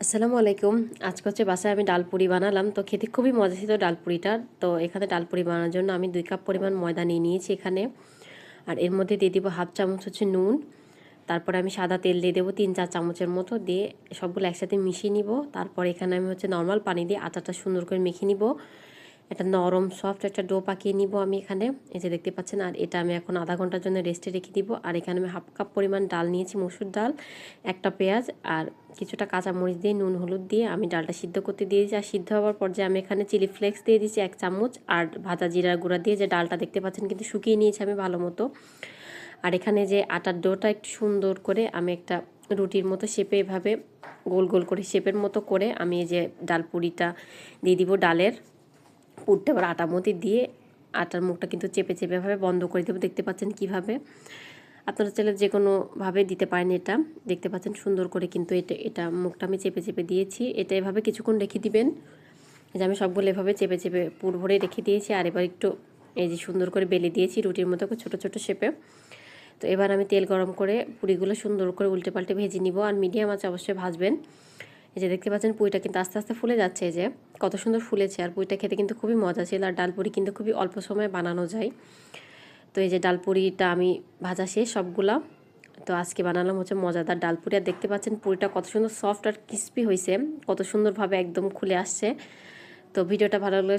আসসালামু আলাইকুম। আজকে হচ্ছে বাসায় আমি ডাল পুরি বানালাম। তো খেতে খুবই মজা ছিল ডাল পুরিটা। তো এখানে ডাল পুরি বানানোর জন্য আমি 2 কাপ পরিমাণ ময়দা নিয়ে নিয়েছি এখানে। আর এর মধ্যে দিয়ে দিব হাফ চামচ হচ্ছে নুন। তারপরে আমি সাদা তেল দিয়ে দেবো 3-4 চামচের মতো, দিয়ে সবগুলো একসাথে মিশিয়ে নিব। তারপর এখানে আমি হচ্ছে নর্মাল পানি দিয়ে আটাটা সুন্দর করে মেখে নিব। একটা নরম সফট একটা ডো পাকিয়ে নিব আমি এখানে, এই যে দেখতে পাচ্ছেন। আর এটা আমি এখন আধা ঘন্টার জন্য রেস্টে রেখে দিব। আর এখানে আমি হাফ কাপ পরিমাণ ডাল নিয়েছি, মসুর ডাল, একটা পেঁয়াজ আর কিছুটা কাঁচামরিচ দিয়ে নুন হলুদ দিয়ে আমি ডালটা সিদ্ধ করতে দিয়েছি। আর সিদ্ধ হওয়ার পর যে আমি এখানে চিলি ফ্লেক্স দিয়ে দিয়েছি 1 চামচ, আর ভাজা জিরার গুঁড়া দিয়ে যে ডালটা দেখতে পাচ্ছেন কিন্তু শুকিয়ে নিয়েছি আমি ভালো মতো। আর এখানে যে আটার ডোটা একটু সুন্দর করে আমি একটা রুটির মতো শেপে এভাবে গোল গোল করে শেপের মতো করে আমি এই যে ডাল পুরিটা দিয়ে দিব। ডালের পুরটা আবার আটা মতে দিয়ে আটার মুখটা কিন্তু চেপে চেপে ভাবে বন্ধ করে দেবো। দেখতে পাচ্ছেন কিভাবে, আপনারা চাইলে যে কোনোভাবে দিতে পারেন। এটা দেখতে পাচ্ছেন সুন্দর করে কিন্তু এটা মুখটা আমি চেপে চেপে দিয়েছি। এটা এভাবে কিছুক্ষণ রেখে দিবেন। এই যে আমি সবগুলো এভাবে চেপে চেপে পুর ভরে রেখে দিয়েছি। আর এবার একটু এই যে সুন্দর করে বেলে দিয়েছি রুটির মতো করে ছোটো ছোটো শেপে। তো এবার আমি তেল গরম করে পুরিগুলো সুন্দর করে উল্টে পাল্টে ভেজে নিব। আর মিডিয়াম আঁচে অবশ্যই ভাজবেন। এই যে দেখতে পাচ্ছেন পুরিটা কিন্তু আস্তে আস্তে ফুলে যাচ্ছে, এই যে কত সুন্দর ফুলেছে। আর পুরিটা খেতে কিন্তু খুবই মজা ছিল। আর ডাল পুরি কিন্তু খুবই অল্প সময়ে বানানো যায়। তো এই যে ডাল পুরিটা আমি ভাজা শেষ সবগুলা। তো আজকে বানালাম হচ্ছে মজাদার ডাল পুরি। আর দেখতে পাচ্ছেন পুরিটা কত সুন্দর সফট আর ক্রিস্পি হয়েছে, কত সুন্দরভাবে একদম খুলে আসছে। তো ভিডিওটা ভালো লাগলে